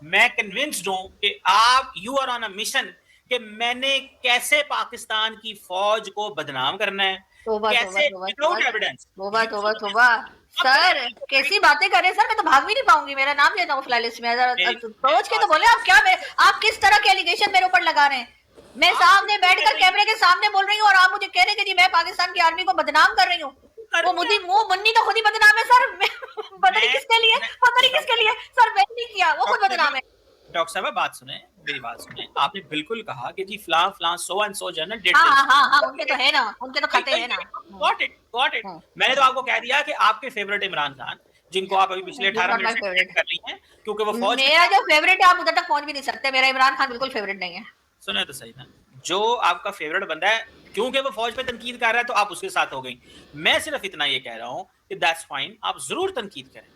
मैं कन्विंस्ड हूं कि आप you are on a mission कि मैंने कैसे पाकिस्तान की फौज को बदनाम करना है, तोबा तोबा कैसे तोबा तोबा विदाउट एविडेंस। तोबा तोबा तोबा। आप करें, सर कैसी बातें कर रहे हैं सर, मैं तो भाग भी नहीं पाऊंगी, मेरा नाम लेना हो फ्लाइलिस्ट में। मेरी सोच के तो बात बोले आप क्या, आप किस तरह के एलिगेशन मेरे ऊपर लगा रहे हैं। मैं आप सामने बिल्कुल कर बैठकर रही कैमरे के सामने बोल रही हूँ और आप मुझे कह रहे हैं कि जी मैं पाकिस्तान की आर्मी को बदनाम कर रही हूँ। कर वो रही मुझे हैं। मुंह मुन्नी तो खुद ही बदनाम है सर। पता नहीं मैं किसके लिए, मैं पता नहीं किसके लिए सर, मैंने नहीं किया, वो खुद डॉक्टर साहब बदनाम है। डॉक्टर साहब बात सुने, मेरी बात सुने। आपने बिल्कुल कहा कि जी फलां फलां so and so general did हाँ दिस। हाँ हाँ हाँ, उनके तो है ना, उनके तो खाते हैं ना। Got it, got it. Hmm, मैंने तो आपको कह दिया कि आपके फेवरेट इमरान खान, जिनको आप अभी पिछले इज 18 नॉट मिनट माई से डिफेंड फेवरेट। कर रही हैं क्योंकि वो फौज के मेरा जो खिलाफ। फेवरेट है आप उधर तक पहुंच भी नहीं सकते, मेरा इमरान खान बिल्कुल फेवरेट नहीं है। सुने तो सही ना, जो आपका फेवरेट बंदा है क्योंकि वो फौज पे तनकीद कर रहा है तो आप उसके साथ हो गई। मैं सिर्फ इतना ये कह रहा हूं कि दैट्स फाइन, आप जरूर तनकीद करें,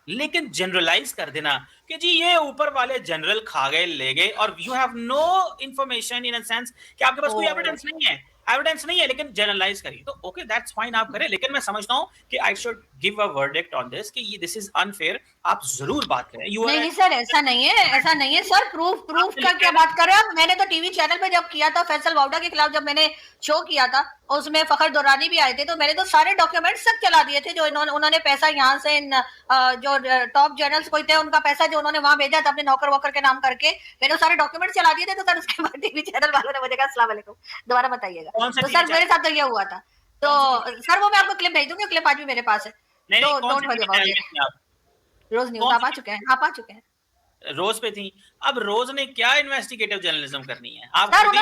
लेकिन जनरलाइज कर देना कि जी ये ऊपर वाले जनरल खा गए ले गए और you have no information in sense कि आपके पास कोई ओ, एविडेंस नहीं है। एविडेंस नहीं है लेकिन जनरलाइज करिए तो ओके दैट्स फाइन, आप करें। लेकिन मैं समझता हूं कि I should give a verdict on this कि ये दिस इज अनफेयर। आप जरूर बात करें, यू आर नहीं नहीं सर, ऐसा नहीं है, ऐसा नहीं है सर। प्रूफ, प्रूफ आपने का लिखा क्या है बात कर रहे हैं आप। मैंने तो टीवी चैनल पे जब किया था फैसल वाउडा के खिलाफ, जब मैंने शो किया था, उसमें फखर दुरानी भी आए थे, तो मैंने तो सारे डॉक्यूमेंट्स सब चला दिए थे, जो इन्होंने उन्होंने पैसा यहाँ से जो टॉप जर्नल्स कोई थे उनका पैसा जो उन्होंने वहां भेजा था अपने नौकर वोकर के नाम करके, मैंने सारे डॉक्यूमेंट चला दिए थे। तो सर उसके बाद टीवी चैनल वालों ने मुझे कहा अस्सलाम वालेकुम, दोबारा बताइएगा। कौन सा तो टीवी सर मेरे चैनल, साथ तो ये हुआ था। तो कौन सा टीवी चैनल? सर वो मैं आपको क्लिप भेज दूंगी, क्लिप आज भी मेरे पास है। नहीं नहीं, तो कौन सा don't worry TV about channel it. में थी आप? रोज न्यूज कौन आप आ सा चुके हैं, आप आ चुके हैं। रोज पे थी? अब रोज ने क्या इन्वेस्टिगेटिव जर्नलिज्म करनी है? आप सर कभी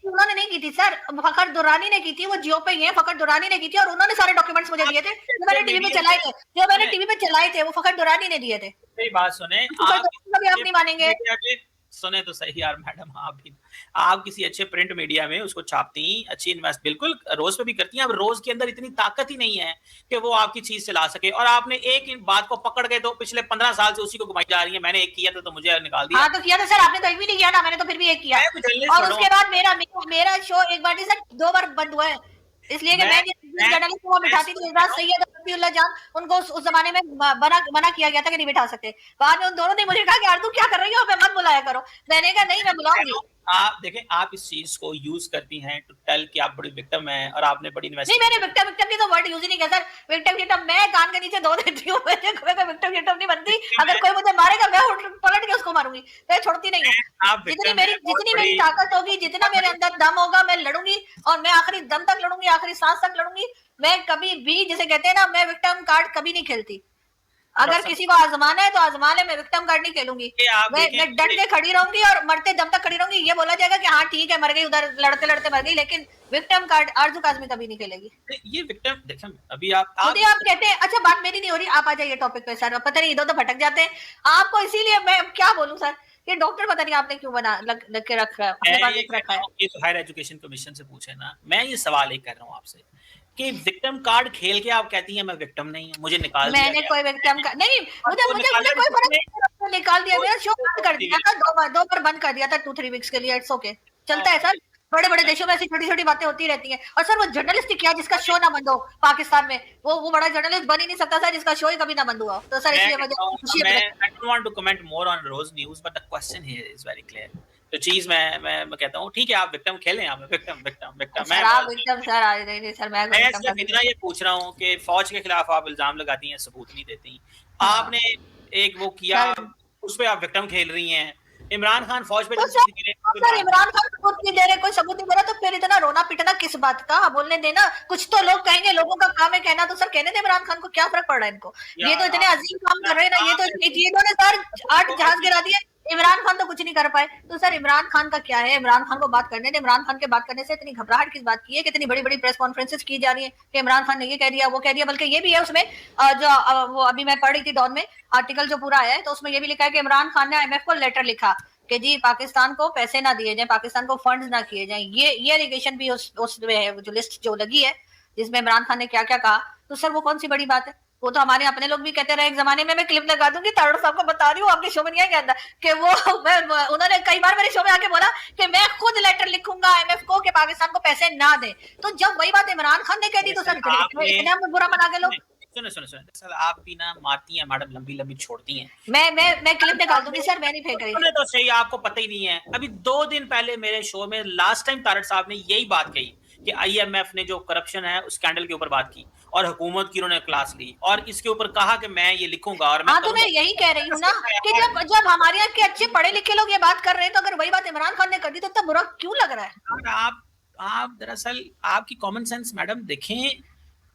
उन्होंने नहीं की थी सर, फखर दुरानी ने की थी, वो जियो पे ही है, फखर दुरानी ने की थी और उन्होंने सारे डॉक्यूमेंट्स मुझे आप दिए थे जो कैसे मैंने टीवी पे मीडिया चलाए में थे, जो मैंने सुने, टीवी पे चलाए थे वो फखर दुरानी ने दिए थे। मेरी बात सुने। फखर आप दुरानी का भी आप किसी नहीं प्रिंट मानेंगे। मीडिया में, सुने तो सही यार मैडम, आप भी आप किसी अच्छे प्रिंट मीडिया में उसको छापती, अच्छी इन्वेस्ट बिल्कुल रोज पे भी करती हैं। अब रोज के अंदर इतनी ताकत ही नहीं है कि वो आपकी चीज चला सके, और आपने एक बात को पकड़ के तो पिछले 15 साल से उसी को घुमाई जा रही है। मैंने एक किया था तो मुझे निकाल दिया। हाँ तो किया था सर, आपने तो एक भी नहीं किया ना, मैंने तो फिर भी एक किया। मैं कोई जर्नलिस्ट और थोड़ा हूँ। उसके बाद मेरा शो एक बार नहीं सर 2 बार बंद हुआ है, इसलिए कि मैं मैं जिस मैं जर्नलिस्ट को वहाँ मैं बिठाती थी समझ एजाज रहा हूँ। सैयद और रफीउल्लाह जान, उनको उस जमाने में मना मना किया गया था कि नहीं बिठा सकते। बाद में उन दोनों ने मुझे कहा कि यार तुम क्या कर रही हो, हमें मत बुलाया करो। मैंने कहा नहीं, मैं कह रहा बुलाऊंगी। हूँ, आप देखें, आप इस चीज को यूज करती हैं टू टेल कि आप बड़ी विक्टिम हैं और आपने बड़ी नहीं, मैंने इन्वेस्टिगेटिव। विक्टिम विक्टिम की तो वर्ड यूज ही नहीं किया सर। विक्टिम विक्टिम मैं कान के नीचे धो देती हूँ, मैं विक्टिम विक्टिम नहीं बनती। विक्टिम अगर है, कोई मुझे मारेगा मैं पलट के उसको मारूंगी, मैं छोड़ती नहीं हूँ। आप विक्टिम है बहुत जितनी मेरी बड़ी, ताकत होगी, जितना बहुत मेरे बड़ी। अंदर दम होगा, मैं लड़ूंगी। और मैं आखिरी दम तक लड़ूंगी, आखिरी सांस तक लड़ूंगी। मैं कभी भी, जिसे कहते हैं ना, मैं विक्टिम कार्ड कभी नहीं खेलती। अगर डॉक्टर साहब किसी को आजमाना है तो आजमा ले, मैं विक्टिम कार्ड नहीं खेलूंगी। ये आप देखें मैं डट ये, के खड़ी रहूंगी और मरते दम तक खड़ी रहूंगी। ये बोला जाएगा कि हाँ ठीक है, मर गई उधर, लड़ते लड़ते मर गई, लेकिन विक्टिम कार्ड आरजू काजमी कभी नहीं खेलेगी। ये विक्टिम देखें, अभी खुद आप ही आप कहते हैं, अच्छा बात मेरी नहीं हो रही, आप आ जाइए टॉपिक पे सर, पता नहीं इधर उधर भटक जाते हैं आपको, इसीलिए मैं क्या बोलूं सर। ये डॉक्टर पता नहीं आपने क्यों बना लग के रखा है, अपने मैं पास ये लिख कह रखा रहा है। हूँ कि तो हायर एजुकेशन कमीशन से पूछे ना, मैं ये सवाल एक कर रहा हूँ आपसे कि विक्टिम कार्ड खेल के आप कहती हैं मैं विक्टिम नहीं हूँ, मुझे निकाल दिया मैंने गया। कोई विक्टिम का नहीं, और मुझे वो मुझे निकाला मुझे भी कोई फर्क किसने? नहीं पड़ा, निकाल दिया, वो मेरा शो बंद कर दिया टीवी। था, 2 बार बंद कर दिया था 2-3 वीक्स के लिए। इट्स ओके, चलता है सर। बड़े बड़े देशों में ऐसी छोटी छोटी बातें होती रहती हैं। और सर वो जर्नलिस्ट क्या, जिसका शो ना बंद हो पाकिस्तान में, वो बड़ा जर्नलिस्ट बन ही नहीं सकता सर जिसका शो ही कभी ना बंद हुआ हो। तो सर मैं इसलिए मुझे कहता हूँ, खुशी मैं है। I don't want to comment more on रोज news but the question here is very clear. तो चीज मैं कहता हूँ ठीक है, आप विक्टिम खेलें, आप विक्टिम विक्टिम विक्टिम, सर मैं आप एकदम सर, नहीं नहीं सर, मैं मैं विक्टिम सिर्फ कभी इतना ये पूछ रहा हूँ कि फौज के खिलाफ आप इल्जाम लगाती हैं, सबूत नहीं देती। हाँ आपने एक वो किया, सर। उस पे आप विक्टिम खेल रही हैं। इमरान खान फौज पे तो सर, तनकीद करे, तो आप सर इमरान खान। इमरान खान सबूत नहीं दे रहे, कोई सबूत नहीं दे रहा, तो फिर इतना रोना पिटना किस बात का, बोलने देना। कुछ तो लोग कहेंगे, लोगों का काम है कहना, तो सर कहने दे इमरान खान को, क्या फर्क पड़ रहा है इनको। ये तो यार इतने आप अजीम काम कर रहे हैं ना, ये आप तो ऐसे इन्होंने सर 8 लोगों जहाज के गिरा दिए। इमरान खान तो कुछ नहीं कर पाए। तो सर इमरान खान का क्या है, इमरान खान को बात करने दे। इमरान खान के बात करने से इतनी घबराहट किस बात की है, कितनी बड़ी बड़ी प्रेस कॉन्फ्रेंसेस की जा रही है कि इमरान खान ने ये कह दिया, वो कह दिया। बल्कि ये भी है उसमें, वो अभी मैं पढ़ रही थी डॉन में आर्टिकल जो पूरा आया है, तो उसमें ये भी लिखा है कि इमरान खान ने आईएमएफ को लेटर लिखा कि जी पाकिस्तान को पैसे ना दिए जाए, पाकिस्तान को फंड्स ना किए जाए। ये एलिगेशन भी उस जो लिस्ट जो लगी है, जिसमें इमरान खान ने क्या क्या कहा। तो सर वो कौन सी बड़ी बात है, वो तो हमारे अपने लोग भी कहते रहे एक जमाने में। मैं क्लिप लगा दूंगी, तारड़ साहब को बता रही हूँ आपके शो में नहीं है के अंदर, कि वो उन्होंने कई बार मेरे शो में आके बोला कि मैं खुद लेटर लिखूंगा आईएमएफ को कि पाकिस्तान को पैसे ना दे। तो जब वही बात इमरान खान ने कह दी, तो सर इतने आपने इतने बुरा मना के लोग। सुनो सुनो सुनो, सर आप भी ना मारती हैं मैडम, लंबी लंबी छोड़ती हैं। मैं क्लिप निकाल दूंगी सर, मैं नहीं फेंक रही। सुने तो सही, आपको पता ही नहीं है। अभी 2 दिन पहले मेरे शो में लास्ट टाइम तारड़ साहब ने यही बात कही कि IMF ने जो करप्शन है उस स्कैंडल के ऊपर बात की और हुकूमत की उन्होंने क्लास ली और इसके ऊपर कहा कि मैं ये लिखूंगा और मैं हाँ, तो मैं यही कह रही हूँ ना कि जब हमारे यहाँ के अच्छे पढ़े लिखे लोग ये बात कर रहे हैं, तो अगर वही बात इमरान खान ने कर दी तो इतना बुरा क्यों लग रहा है? आप दरअसल आपकी कॉमन सेंस मैडम देखें,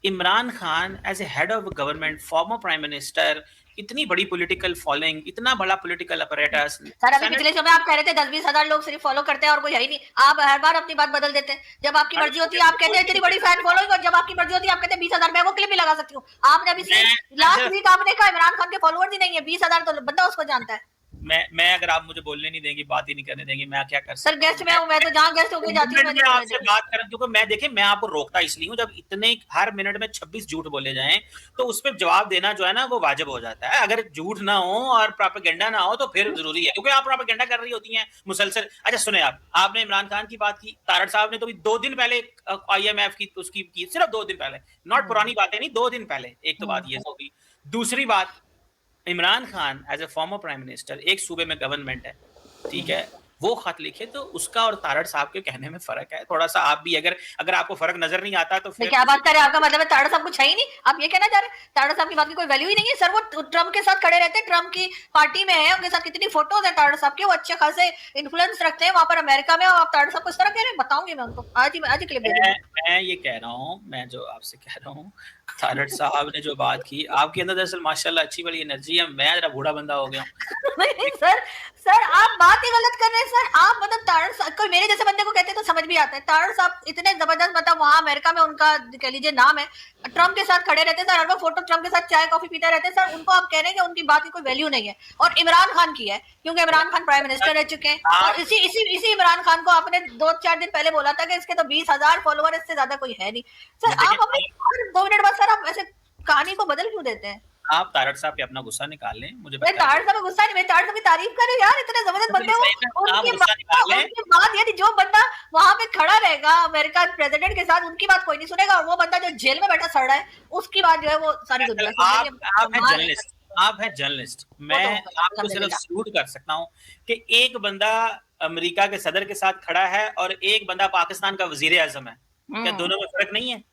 Imran Khan as a head of government, former prime minister, इतनी बड़ी पॉलिटिकल फॉलोइंग, इतना बड़ा पॉलिटिकल अपरेटस। सर अभी पिछले शो में आप कह रहे थे 10-20 हजार लोग सिर्फ फॉलो करते हैं और कोई है ही नहीं। आप हर बार अपनी बात बदल देते हैं। जब आपकी मर्जी होती है आप कहते हैं इतनी बड़ी फैन फॉलोइंग, और जब आपकी मर्जी होती है आप कहते हैं 20,000। मैं वो क्लिप भी लगा सकती हूँ। आपने अभी लास्ट वीक आपने कहा इमरान खान के फॉलोअर्स ही नहीं है, 20,000 तो बंदा उसको जानता है। मैं अगर आप मुझे बोलने नहीं देंगी, बात ही नहीं करने देंगी, मैं क्या कर सकता सर गेस्ट में हूँ मैं, तो जहाँ गेस्ट होके जाती हूँ मैं आपसे बात करूं, क्योंकि मैं देखें मैं आपको रोकता इसलिए हूं, जब इतने हर मिनट में 26 झूठ बोले जाएं तो उस पर जवाब देना जो है ना वो वाजिब हो जाता है। अगर झूठ ना हो और प्रोपेगेंडा ना हो तो फिर जरूरी है, क्योंकि आप प्रोपेगेंडा कर रही होती हैं मुसलसल। अच्छा सुने, आपने इमरान खान की बात की, तारड़ साहब ने तो भी 2 दिन पहले IMF की उसकी की, सिर्फ 2 दिन पहले, नॉट पुरानी बातें नहीं, 2 दिन पहले। एक तो बात ये होगी। दूसरी बात, Imran Khan as a former prime minister, एक सूबे में गवर्नमेंट है, ठीक है, वो खत लिखे तो उसका और तारड़ साहब के कहने में फर्क है थोड़ा सा। आप भी अगर आपको फर्क नजर नहीं आता तो फिर क्या बात कर रहे हैं? आपका मतलब है तारड़ साहब कुछ है ही नहीं? आप ये कहना चाह रहे हैं तारड़ साहब की बात की कोई वैल्यू ही नहीं है? सर वो ट्रम्प के साथ खड़े रहते हैं, ट्रम्प की पार्टी में है, उनके साथ कितनी फोटोज है तारड़ साहब की, वो अच्छे खासे इन्फ्लुएंस रखते हैं वहां पर अमेरिका में, और आप तारड़ साहब को इस तरह कह रहे हैं? बताऊंगी मैं उनको आज ही क्लिप दे दूंगी। मैं ये कह रहा हूँ, मैं जो आपसे कह रहा हूँ, तारड़ साहब ने जो बात की, आपके अंदर दरअसल माशाल्लाह अच्छी वाली एनर्जी है, मैं जरा बूढ़ा बंदा हो गया हूँ। नहीं सर आप बात ही गलत कर रहे हैं सर। आप मतलब तारड़ साहब कोई मेरे जैसे बंदे को कहते हैं तो समझ भी आता है। तारड़ साहब इतने जबरदस्त, मतलब वहां अमेरिका में उनका कह लीजिए नाम है, ट्रम्प के साथ खड़े रहते हैं सर, हर वक्त फोटो ट्रम्प के साथ चाय कॉफी पीते रहते हैं सर। उनको आप कह रहे हैं कि उनकी बात की कोई वैल्यू नहीं है, और इमरान खान की है, क्योंकि इमरान खान प्राइम मिनिस्टर रह चुके हैं। और इसी इमरान खान को आपने 2-4 दिन पहले बोला था कि इसके तो 20,000 फॉलोअर, इससे ज्यादा कोई है नहीं। सर आप अपने 2 मिनट बाद सर आप ऐसे कहानी को बदल क्यों देते हैं? आप तारड़ साहब पे अपना गुस्सा निकाल लें, मुझे मैं तारड़ साहब गुस्सा नहीं, मैं तारड़ साहब की तारीफ कर रही हूँ यार, इतने जबरदस्त बंदे हो। उनकी बात यदि जो बंदा वहां पे खड़ा रहेगा अमेरिका प्रेसिडेंट के साथ, उनकी बात कोई नहीं सुनेगा, और वो बंदा जो जेल में बैठा सड़ रहा है उसकी बात जो है वो सारी दुनिया सुनेगी। आप हैं जर्नलिस्ट, मैं आपको सिर्फ सल्यूट कर सकता हूँ कि एक बंदा अमेरिका के सदर के साथ खड़ा है और एक बंदा पाकिस्तान का वजीर आजम है, क्या दोनों में फर्क नहीं है?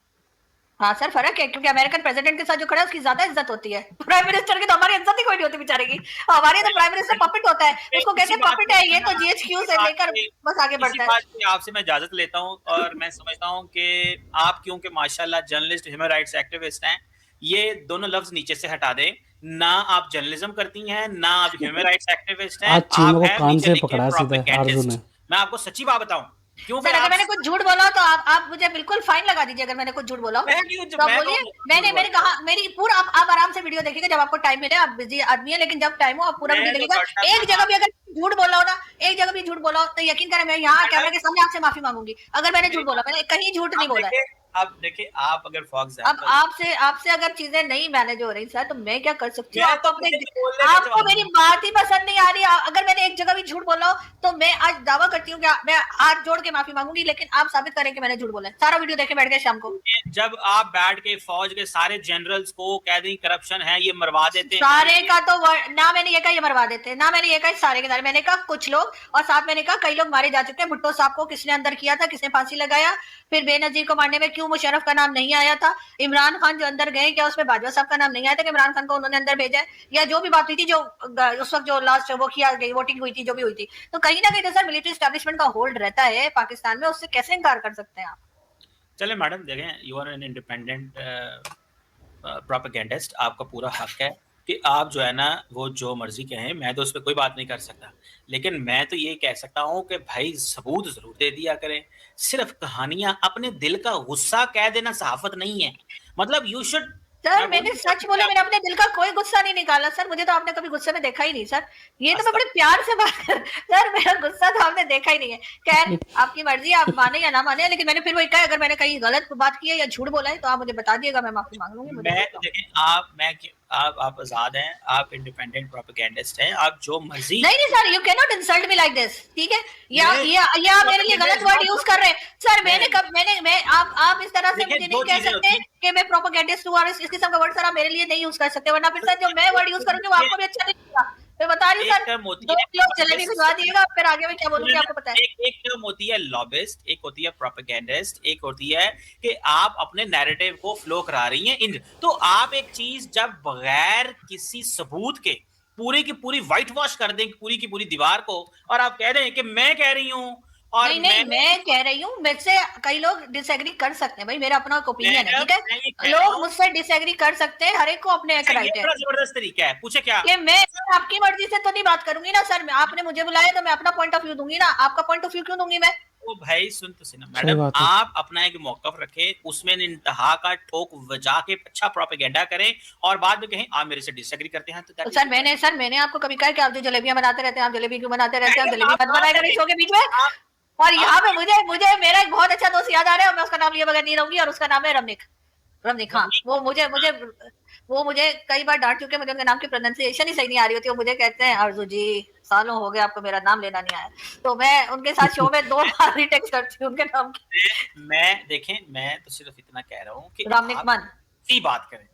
हाँ सर फर्क है, क्योंकि अमेरिकन प्रेसिडेंट के साथ जो खड़ा है उसकी ज्यादा इज्जत होती है। प्राइम मिनिस्टर की तो हमारी इज्जत ही कोई नहीं होती बेचारे की। हमारी तो प्राइम मिनिस्टर पपेट होता है, उसको कहते हैं पपेट है, ये तो GHQ से लेकर बस आगे बढ़ता है। आपसे मैं इजाजत लेता हूँ और मैं समझता हूँ कि आप क्योंकि माशाल्लाह जर्नलिस्ट, ह्यूमन राइट्स एक्टिविस्ट हैं, ये दोनों लफ्ज नीचे से हटा दें। ना आप जर्नलिज्म करती हैं, ना आप ह्यूमन राइट्स एक्टिविस्ट हैं, आप हैं कान से पकड़ा सीधा अर्जुन ने। मैं आपको सच्ची बात बताऊं, क्योंकि अगर मैंने कुछ झूठ बोला तो आप मुझे बिल्कुल फाइन लगा दीजिए। अगर मैंने कुछ झूठ बोला तो बोलिए। मैंने कहा मेरी पूरा आप आराम से वीडियो देखिएगा जब आपको टाइम मिले। आप बिजी आदमी है, लेकिन जब टाइम हो आप पूरा वीडियो देखिएगा। एक जगह भी अगर झूठ बोला हो ना, एक जगह भी झूठ बोला हो तो यकीन करें मैं यहाँ कैमरा के सामने आपसे माफी मांगूंगी अगर मैंने झूठ बोला। मैंने कहीं झूठ नहीं बोला है। अब देखिए, आप अगर फॉर अब आपसे अगर चीजें नहीं मैनेज हो रही सर तो मैं क्या कर सकती हूँ? आपको मेरी बात ही पसंद नहीं आ रही। अगर मैंने एक जगह भी झूठ बोला हो तो मैं आज दावा करती हूँ कि मैं हाथ जोड़ के माफी मांगूंगी, लेकिन आप साबित करें कि मैंने झूठ बोला है। सारा वीडियो देखे बैठ गए शाम को। जब आप बैठ के फौज के सारे जनरल्स को कह दें करप्शन है, ये मरवा देते हैं। सारे का तो ना मैंने ये कहा ये मरवा देते हैं, ना मैंने ये कहा सारे के सारे। मैंने कहा कुछ लोग, और साथ मैंने कहा कई लोग मारे जा चुके हैं। भुट्टो साहब को किसने अंदर किया था, किसने फांसी लगाया, फिर बेनजीर को मारने में क्यों मुशर्रफ का नाम नहीं आया था, इमरान खान जो अंदर गए क्या उसमें बाजवा साहब का नाम नहीं आया था कि इमरान खान को उन्होंने अंदर भेजा है, या जो भी बात हुई थी, जो उस वक्त जो लास्ट वो किया गई वोटिंग हुई थी, जो भी हुई थी। तो कहीं ना कहीं सर मिलिट्री एस्टैब्लिशमेंट का होल्ड रहता है पाकिस्तान में, उससे कैसे इनकार कर सकते हैं आप? चले मैडम, देखें, you are an independent propagandist, आपका पूरा हक है कि आप जो है ना वो जो मर्जी कहें, मैं तो उस पर कोई बात नहीं कर सकता। लेकिन मैं तो ये कह सकता हूँ कि भाई सबूत जरूर दे दिया करें। सिर्फ कहानियां, अपने दिल का गुस्सा कह देना सहाफत नहीं है। मतलब यू शुड। सर मैंने सच बोला, मैंने अपने दिल का कोई गुस्सा नहीं निकाला सर। मुझे तो आपने कभी गुस्से में देखा ही नहीं सर। ये तो मैं बड़े प्यार से बात कर सर, मेरा गुस्सा तो आपने देखा ही नहीं है। खैर आपकी मर्जी, आप माने या ना माने, लेकिन मैंने फिर वही कहा अगर मैंने कहीं गलत बात की है या झूठ बोला है तो आप मुझे बता दिएगा, मैं माफी मांग लूंगी। आप आजाद हैं, आप इंडिपेंडेंट प्रोपेगेंडिस्ट हैं, आप जो मर्जी। नहीं sir, you can not insult me like this, ठीक है? ये आप मेरे लिए गलत वर्ड यूज कर रहे हैं सर। आप इस तरह से मुझे नहीं कह सकते कि मैं प्रोपेगेंडिस्ट हूँ, और इस किस्म का वर्ड सर आप मेरे लिए नहीं यूज कर सकते, वरना फिर सर जो मैं वर्ड यूज करूंगी वो आपको भी अच्छा नहीं लगेगा। मैं बता रही हूँ सर, 2 किलो जलेबी भिजवा दिएगा, फिर आगे में क्या बोलूंगी आपको पता है। एक टर्म होती है लॉबिस्ट, एक होती है प्रोपेगेंडिस्ट, एक होती है कि आप अपने नैरेटिव को फ्लो करा रही हैं। तो आप एक चीज जब बगैर किसी सबूत के पूरी की पूरी व्हाइट वॉश कर दें पूरी की पूरी दीवार को, और आप कह दें कि मैं कह रही हूँ, और नहीं मैं कह रही हूँ, मुझसे कई लोग डिसएग्री कर सकते हैं भाई, मेरा अपना ओपिनियन है, ठीक है? लोग मुझसे डिसएग्री कर सकते हैं, हर एक को अपने एक राइट है। जबरदस्त तरीका है, पूछे क्या? कि मैं आपकी मर्जी से तो नहीं बात करूंगी ना सर, आपने मुझे बुलाया तो मैं अपना पॉइंट ऑफ व्यू दूंगी ना, आपका पॉइंट ऑफ व्यू क्यों दूंगी मैं? ओ भाई सुन तो सुना मैडम, आप अपना एक मौकफ रखें, उसमें इंतहा का ठोक बजा के अच्छा प्रोपेगेंडा करें, और बाद में कहें आप मेरे से डिसएग्री करते हैं तो सर मैंने आपको कभी कहा कि आप जो जलेबियां बनाते रहते हैं, आप जलेबी क्यों बनाते रहते हैं? आप जलेबी मत बनाया करें शो के बीच में। और यहाँ पे मुझे मेरा एक बहुत अच्छा दोस्त याद आ रहा है, मैं उसका नाम लिए बगैर नहीं रहूंगी, और उसका नाम है रमनिक। हाँ, वो मुझे कई बार डांट चुके, मुझे उनके नाम की प्रोनाउंसिएशन ही सही नहीं आ रही होती। वो मुझे कहते हैं अर्जु जी सालों हो गए आपको मेरा नाम लेना नहीं आया, तो मैं उनके साथ शो में 2 बार रीटेक्स्ट करती हूँ उनके नाम की। मैं तो सिर्फ इतना कह रहा हूँ कि रमनिक मन सी बात करें,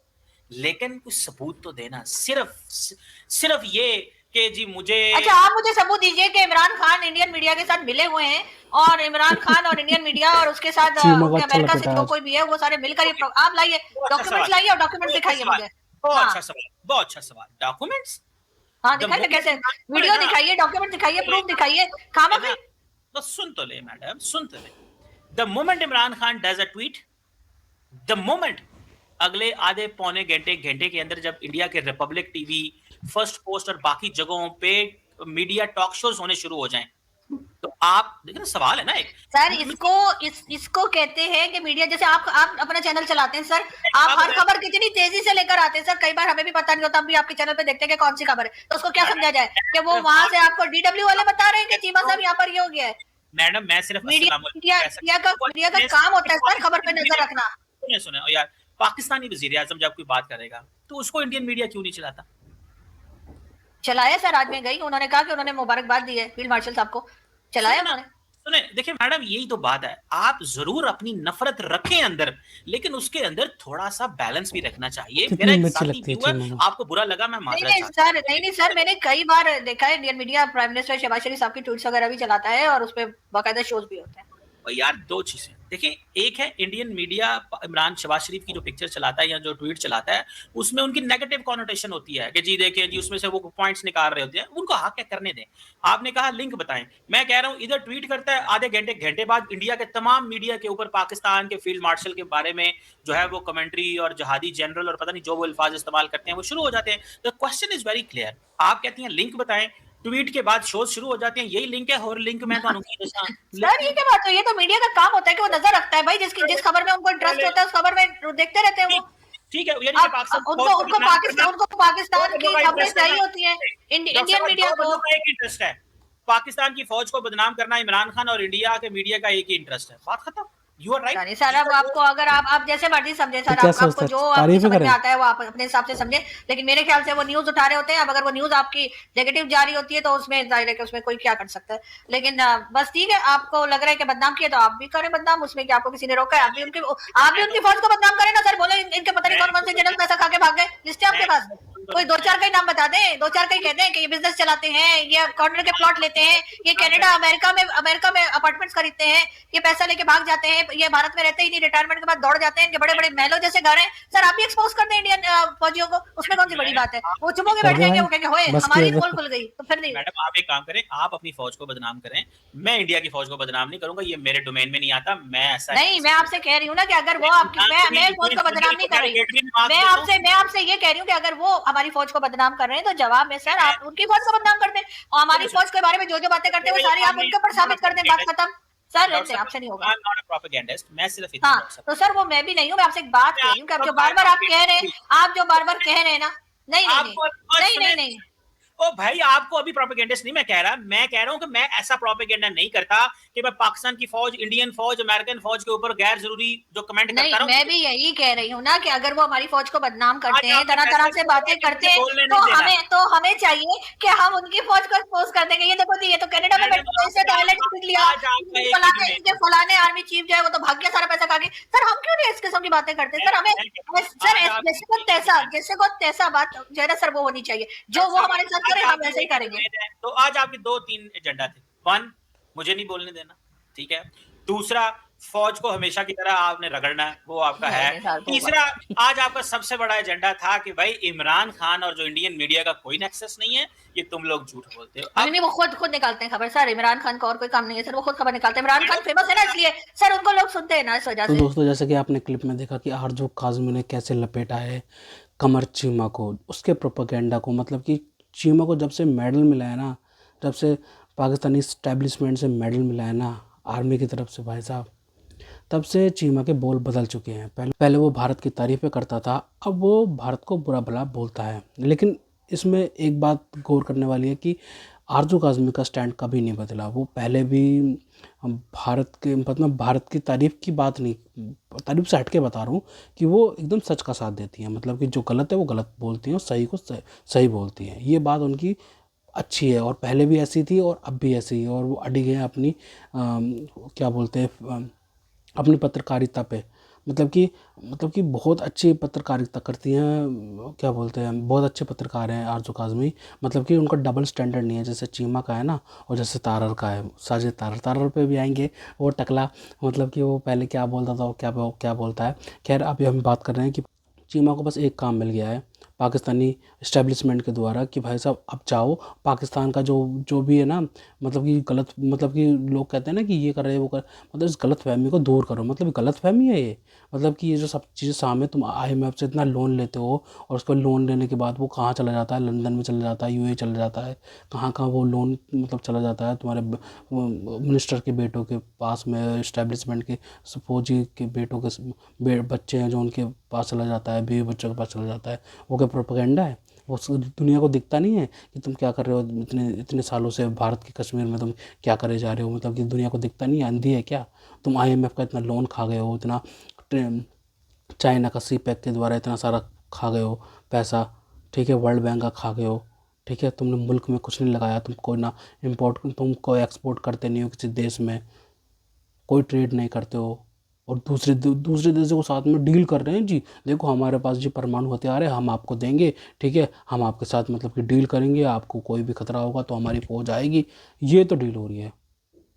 लेकिन कुछ सबूत तो देना। सिर्फ ये कि जी मुझे, अच्छा आप मुझे सबूत दीजिए कि इमरान खान इंडियन मीडिया के साथ मिले हुए हैं, और इमरान खान और इंडियन मीडिया और उसके साथ अमेरिका से जो कोई भी है वो सारे मिलकर ये आप लाइए, डॉक्यूमेंट्स लाइए और डॉक्यूमेंट दिखाइए मुझे। बहुत अच्छा सवाल, बहुत अच्छा सवाल। डॉक्यूमेंट्स? हाँ दिखाइए, कैसे? वीडियो दिखाइए, डॉक्यूमेंट दिखाइए, प्रूफ दिखाइए, खामा खाई। बस सुन तो ले मैडम, सुन तो ले। The moment Imran Khan does a tweet, the moment अगले आधे पौने घंटे के अंदर जब इंडिया के रिपब्लिक टीवी, फर्स्ट पोस्ट और बाकी जगहों पे मीडिया टॉक शोज होने शुरू हो जाएं, तो आप देखिए ना, सवाल है ना एक सर, इसको कहते हैं कि मीडिया, जैसे आप अपना चैनल चलाते हैं सर, आप हर खबर कितनी तेजी से लेकर आते हैं सर, कई बार हमें भी पता नहीं होता, हम भी आपके चैनल पे देखते हैं कि कौन सी खबर है, तो उसको क्या समझा जाए कि वो वहां से आपको डीडब्ल्यू वाले बता रहे हैं कि चीमा साहब यहाँ पर ये हो गया है? मैडम मैं सिर्फ मीडिया का काम होता है सर खबर पे नजर रखना। सुने यार, पाकिस्तानी वजीर आजम जब कोई बात करेगा तो उसको इंडियन मीडिया क्यों नहीं चलाता? चलाया सर, आज मैं गई, उन्होंने कहा कि उन्होंने मुबारकबाद दी है फील्ड मार्शल साहब को, चलाया उन्होंने। सुने देखिए मैडम, यही तो बात है, आप जरूर अपनी नफरत रखें अंदर, लेकिन उसके अंदर थोड़ा सा बैलेंस भी रखना चाहिए। मेरा एक साथी व्यू है, आपको बुरा लगा मैं माजरत चाहता हूं। नहीं सर, मैंने कई बार देखा है Indian media, prime minister Shahbaz Sharif साहब की ट्वीट्स वगैरह भी चलाता है, और उस पे बाकायदा शोज भी होते हैं। यार दो चीजें देखिए, एक है इंडियन मीडिया इमरान शहबाज शरीफ की जो पिक्चर चलाता है या जो ट्वीट चलाता है, उसमें उनकी नेगेटिव कॉनोटेशन होती है कि जी देखिए जी उसमें से वो पॉइंट्स निकाल रहे होते हैं, उनको हक है करने दें। आपने कहा लिंक बताएं, मैं कह रहा हूं इधर ट्वीट करता है, आधे घंटे बाद इंडिया के तमाम मीडिया के ऊपर पाकिस्तान के फील्ड मार्शल के बारे में जो है वो कमेंट्री और जहादी जनरल और पता नहीं जो वो अल्फाज इस्तेमाल करते हैं वो शुरू हो जाते हैं। The question is very clear, आप कहती हैं लिंक बताएं, ट्वीट के बाद शोज शुरू हो जाते हैं, यही लिंक है और लिंक मैं तो सर ये क्या बात है? ये तो मीडिया का काम होता है कि वो नजर रखता है भाई, जिस खबर में उनको इंटरेस्ट होता है उस खबर में देखते रहते हैं वो। ठीक है, उनको पाकिस्तान की खबरें चाहिए होती हैं, इंडियन मीडिया को एक इंटरेस्ट है, पाकिस्तान की फौज को बदनाम करना इमरान खान और इंडिया के मीडिया का एक ही इंटरेस्ट है, बात खत्म। You are right sir. अब आपको अगर आप जैसे मर्जी समझे सर, आपको जो समझ में आता है वो आप अपने हिसाब से समझे, लेकिन मेरे ख्याल से वो न्यूज उठा रहे होते हैं। अब अगर वो न्यूज आपकी नेगेटिव जा रही होती है तो उसमें जाहिर है कि उसमें कोई क्या कर सकता है, लेकिन बस ठीक है, आपको लग रहा है कि बदनाम किया तो आप भी करें बदनाम, उसमें कि आपको किसी ने रोका है, आप भी उनकी फौज को बदनाम करें ना सर। बोले इनके पता नहीं कौन से जनरल पैसा खा के भाग गए, लिस्ट है आपके पास, कोई 2-4 का ही नाम बता दें, 2-4 का ही कहते हैं कि ये बिजनेस चलाते हैं, ये कॉर्नर के प्लॉट लेते हैं, ये कनाडा अमेरिका में अपार्टमेंट्स खरीदते हैं, ये पैसा लेके भाग जाते हैं, ये भारत में रहते ही नहीं, रिटायरमेंट के बाद दौड़ जाते हैं, इनके बड़े बड़े महलों जैसे घर हैं। सर आप भी एक्सपोज कर दें इंडियन फौजियों को, उसमें कौन सी बड़ी बात है? वो चुप होकर बैठ जाएंगे, वो कहेंगे होए हमारी पोल खुल गई, तो फिर नहीं। मैडम आप एक काम करें, आप अपनी फौज को बदनाम करें, मैं इंडिया की फौज को बदनाम नहीं करूंगा, ये मेरे डोमेन में नहीं आता। मैं ऐसा नहीं, मैं आपसे कह रही हूँ ना कि अगर वो आपकी, मैं फौज को बदनाम नहीं कर रही, मैं आपसे ये कह रही हूँ कि अगर वो हमारी फौज को बदनाम कर रहे हैं तो जवाब में सर आप उनकी फौज को बदनाम कर दें, और हमारी फौज के बारे में जो बातें करते हैं वो सारी आप उनके ऊपर साबित कर दें, बात खत्म। सर आपसे नहीं होगा, मैं सिर्फ इतना तो सर वो मैं भी नहीं हूँ, मैं आपसे एक बात कह रही हूँ कि आप जो बार बार आप कह रहे हैं, ना नहीं ओ भाई आपको अभी प्रोपेगेंडिस्ट नहीं मैं कह रहा हूं कि मैं ऐसा प्रोपेगेंडा नहीं करता कि मैं पाकिस्तान की फौज, इंडियन फौज, अमेरिकन फौज के ऊपर गैर जरूरी जो कमेंट नहीं, करता रहूं। मैं भी यही कह रही हूँ ना कि अगर वो हमारी फौज को बदनाम करते आज हैं, आपने तरह तरह फैसला से किया बातें है कि करते मुझे हैं, बोलने नहीं देना। तो हमें चाहिए कि हम उनकी फौज को एक्सपोज कर देंगे। ये देखो जी, ये तो कनाडा में बैठे हुए, इसने तो आइलैंड खरीद लिया, आज आपका एक मिनट में इनके फलाने आर्मी चीफ जो है वो तो भाग गया सारा पैसा खा के। सर हम क्यों नहीं इस किस्म की बातें करते? सर हमें सर आज आप जैसे को तैसा बात जो है ना सर, वो होनी चाहिए। जो वो हमारे साथ करे हम वैसे ही करेंगे। तो आज आपके 2-3 एजेंडा थे। 1, मुझे नहीं बोलने देना, ठीक है। दूसरा, फौज को हमेशा की तरह आपने रगड़ना है, वो आपका है। तीसरा, आज आपका सबसे बड़ा एजेंडा था कि भाई इमरान खान और जो इंडियन मीडिया का कोई नेक्सस नहीं है, ये तुम लोग झूठ बोलते हो। नहीं, वो खुद निकालते हैं खबर सर। इमरान खान का और कोई काम नहीं है सर, वो खुद खबर निकालते हैं। इमरान खान फेमस है ना, इसलिए सर उनको लोग सुनते हैं ना, इस वजह तो से। दोस्तों, जैसे कि आपने क्लिप में देखा कि आरजू काज़मी ने कैसे लपेटा है कमर चीमा को, उसके प्रोपेगेंडा को। मतलब कि चीमा को जब से मेडल मिला है ना, जब से पाकिस्तानी इस्टेब्लिशमेंट से मेडल मिला है ना आर्मी की तरफ से भाई साहब, तब से चीमा के बोल बदल चुके हैं। पहले वो भारत की तारीफ़ें करता था, अब वो भारत को बुरा भला बोलता है। लेकिन इसमें एक बात गौर करने वाली है कि आरजू काज़मी का स्टैंड कभी नहीं बदला। वो पहले भी भारत के मतलब भारत की तारीफ़ की बात नहीं, तारीफ़ से हट के बता रहा हूँ कि वो एकदम सच का साथ देती हैं। मतलब कि जो गलत है वो गलत बोलती हैं और सही को सही बोलती हैं। ये बात उनकी अच्छी है और पहले भी ऐसी थी और अब भी ऐसी है। और वो अड़ी गए अपनी क्या बोलते हैं अपनी पत्रकारिता पे। मतलब कि बहुत अच्छी पत्रकारिता करती हैं, क्या बोलते हैं, बहुत अच्छे पत्रकार हैं आरजू काज़मी। मतलब कि उनका डबल स्टैंडर्ड नहीं है, जैसे चीमा का है ना और जैसे तारर का है। साजिद तारर पे भी आएंगे। वो टकला, मतलब कि वो पहले क्या बोलता था, वो क्या बोलता है। खैर अभी हम बात कर रहे हैं कि चीमा को बस एक काम मिल गया है पाकिस्तानी इस्टेब्लिशमेंट के द्वारा कि भाई साहब अब जाओ पाकिस्तान का जो जो भी है ना, मतलब कि गलत, मतलब कि लोग कहते हैं ना कि ये कर रहे हैं वो कर, मतलब इस गलत फहमी को दूर करो। मतलब गलत फहमी है ये। मतलब कि ये जो सब चीज़ें सामने, तुम IMF से इतना लोन लेते हो और उस पर लोन लेने के बाद वो कहाँ चला जाता है, लंदन में चला जाता है, UAE चला जाता है, कहाँ कहाँ वो लोन मतलब चला जाता है तुम्हारे मिनिस्टर के बेटों के पास में, इस्टेब्लिशमेंट के फौजी के बेटों के बच्चे हैं जो उनके पास चला जाता है, बीवी बच्चों के पास चला जाता है। वो क्या प्रोपेगेंडा है? वो दुनिया को दिखता नहीं है कि तुम क्या कर रहे हो इतने इतने सालों से भारत के कश्मीर में, तुम क्या करे जा रहे हो? मतलब कि दुनिया को दिखता नहीं है, अंधी है क्या? तुम IMF का इतना लोन खा गए हो, इतना चाइना का CPEC के द्वारा इतना सारा खा गए हो पैसा, ठीक है, वर्ल्ड बैंक का खा गए हो, ठीक है। तुमने मुल्क में कुछ नहीं लगाया, तुम कोई ना इम्पोर्ट, तुम कोई एक्सपोर्ट करते नहीं हो किसी देश में, कोई ट्रेड नहीं करते हो। और दूसरे देशों के साथ में डील कर रहे हैं जी, देखो हमारे पास जी परमाणु हथियार है, हम आपको देंगे, ठीक है, हम आपके साथ मतलब कि डील करेंगे, आपको कोई भी खतरा होगा तो हमारी फौज आएगी। ये तो डील हो रही है।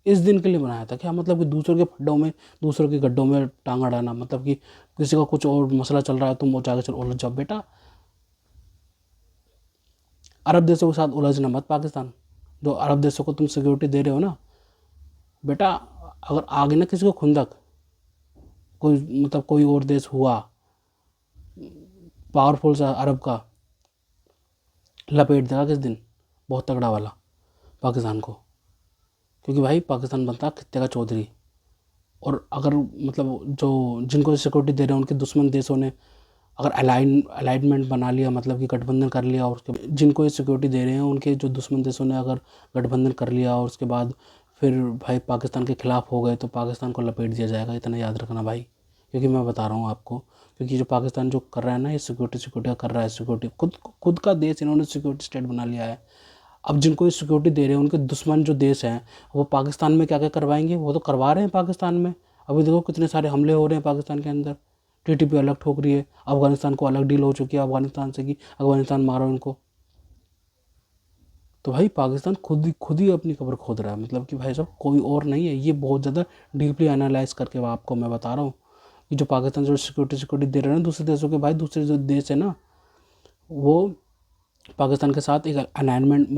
इस दिन के लिए बनाया था क्या? मतलब कि दूसरों के खड्डों में, दूसरों के गड्ढों में टांग अड़ाना। मतलब कि किसी का कुछ और मसला चल रहा है, तुम वो जाके चल उलझ जाओ। बेटा, अरब देशों के साथ उलझना मत पाकिस्तान। जो अरब देशों को तुम सिक्योरिटी दे रहे हो ना बेटा, अगर आगे ना किसी को खुंदक, कोई मतलब कोई और देश हुआ पावरफुल सा अरब का, लपेट देगा किस दिन बहुत तगड़ा वाला पाकिस्तान को। क्योंकि भाई पाकिस्तान बनता है खित्ते का चौधरी। और अगर मतलब जो जिनको सिक्योरिटी दे रहे हैं उनके दुश्मन देशों ने अगर अलाइनमेंट बना लिया, मतलब कि गठबंधन कर लिया, और उसके जिनको ये सिक्योरिटी दे रहे हैं उनके जो दुश्मन देशों ने अगर गठबंधन कर लिया और उसके बाद फिर भाई पाकिस्तान के ख़िलाफ़ हो गए तो पाकिस्तान को लपेट दिया जाएगा। इतना याद रखना भाई, क्योंकि मैं बता रहा हूँ आपको। क्योंकि जो पाकिस्तान जो कर रहा है ना, ये सिक्योरिटी का कर रहा है। सिक्योरिटी खुद का देश इन्होंने सिक्योरिटी स्टेट बना लिया है। अब जिनको ये सिक्योरिटी दे रहे हैं उनके दुश्मन जो देश हैं वो पाकिस्तान में क्या क्या करवाएंगे, वो तो करवा रहे हैं पाकिस्तान में। अभी देखो कितने सारे हमले हो रहे हैं पाकिस्तान के अंदर। TTP अलग ठोक रही है, अफगानिस्तान को अलग डील हो चुकी है अफगानिस्तान से कि अफगानिस्तान मारो इनको। तो भाई पाकिस्तान खुद ही अपनी कब्र खोद रहा है। मतलब कि भाई साहब कोई और नहीं है, ये बहुत ज़्यादा डीपली एनालाइज करके आपको मैं बता रहा हूँ कि जो पाकिस्तान जो सिक्योरिटी दे रहे हैं दूसरे देशों के, भाई दूसरे जो देश है ना वो पाकिस्तान के साथ एक अलाइनमेंट,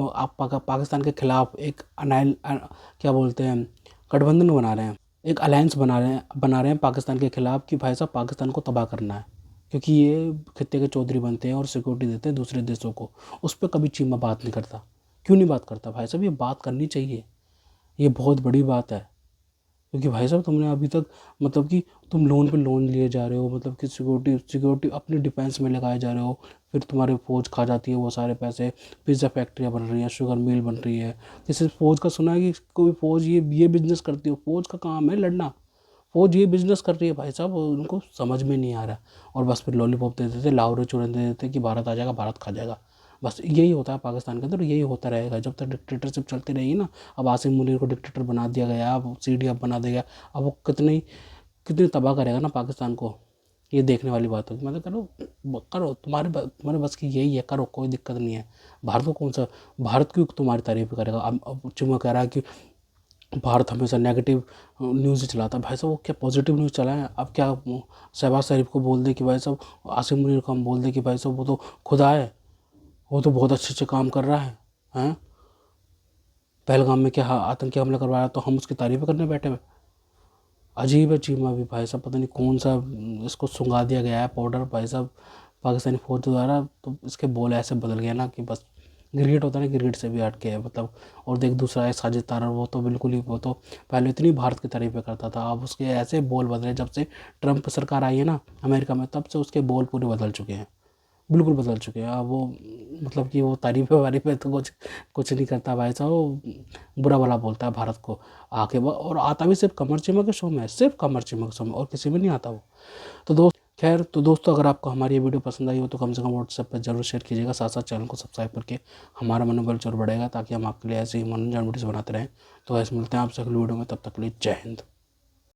पाकिस्तान के खिलाफ एक क्या बोलते हैं, गठबंधन बना रहे हैं, एक अलायंस बना रहे हैं पाकिस्तान के खिलाफ कि भाई साहब पाकिस्तान को तबाह करना है। क्योंकि ये खित्ते के चौधरी बनते हैं और सिक्योरिटी देते हैं दूसरे देशों को। उस पर कभी चीमा बात नहीं करता। क्यों नहीं बात करता भाई साहब? ये बात करनी चाहिए, ये बहुत बड़ी बात है। क्योंकि भाई साहब तुमने अभी तक मतलब कि तुम लोन पे लोन लिए जा रहे हो, मतलब कि सिक्योरिटी अपनी डिफेंस में लगाए जा रहे हो, फिर तुम्हारी फौज खा जाती है वो सारे पैसे, पिज़्ज़ा फैक्ट्रियाँ बन रही हैं, शुगर मिल बन रही है। जैसे फौज का सुना है कि कोई फौज ये बिजनेस करती हो, फौज का काम है लड़ना, फौज ये बिजनेस कर रही है भाई साहब, उनको समझ में नहीं आ रहा। और बस फिर लॉलीपॉप दे देते, लाहौर चूरन दे देते कि भारत आ जाएगा, भारत खा जाएगा। बस यही होता है पाकिस्तान के अंदर, यही होता रहेगा जब तक डिक्टेटरशिप चलती रहेगी ना। अब आसिम मुनीर को डिक्टेटर बना दिया गया, अब CDF बना दिया गया, अब वो कितनी कितनी तबाह करेगा ना पाकिस्तान को, ये देखने वाली बात होगी। मतलब करो, तुम्हारे बस की यही है, करो, कोई दिक्कत नहीं है। भारत को कौन सा, भारत क्यों तुम्हारी तारीफ करेगा। अब चुमा कह रहा है कि भारत हमेशा नेगेटिव न्यूज़ ही चलाता है। भाई साहब वो क्या पॉजिटिव न्यूज़ चलाएं। अब क्या शहबाज शरीफ को बोल दे कि भाई साहब, आसिम मुनीर को हम बोल दे कि भाई साहब वो तो खुदा है, वो तो बहुत अच्छे अच्छे काम कर रहा है, हैं। पहलगाम में क्या आतंकी हमला करवाया तो हम उसकी तारीफ करने बैठे हुए। अजीब है चीमा भी भाई साहब, पता नहीं कौन सा इसको सुंगा दिया गया है पाउडर भाई साहब पाकिस्तानी फौज द्वारा। तो इसके बोल ऐसे बदल गए ना कि बस गिरगिट होता है ना, गिरगिट से भी हट के है मतलब। और देख दूसरा है साजिद तारर, वो तो बिल्कुल ही, वो तो पहले इतनी भारत की तारीफें करता था, अब उसके ऐसे बोल बदले जब से ट्रम्प सरकार आई है ना अमेरिका में, तब से उसके बोल पूरे बदल चुके हैं, बिल्कुल बदल चुके हैं। अब वो मतलब कि वो तारीफ़ें वारीफ़ें तो कुछ कुछ नहीं करता भाई साहब, वो बुरा भला बोलता है भारत को आके वो। और आता भी सिर्फ कमर चिमा के शो में है, सिर्फ कमर चिमा के शो में, और किसी में नहीं आता वो। तो दोस्तों अगर आपको हमारी ये वीडियो पसंद आई हो तो कम से कम व्हाट्सएप पर जरूर शेयर कीजिएगा, साथ साथ चैनल को सब्सक्राइब करके हमारा मनोबल जरूर बढ़ेगा, ताकि हम आपके लिए ऐसे ही मनोरंजन वीडियोज़ बनाते रहें। तो ऐसे मिलते हैं आपसे अगली वीडियो में, तब तक के लिए जय हिंद।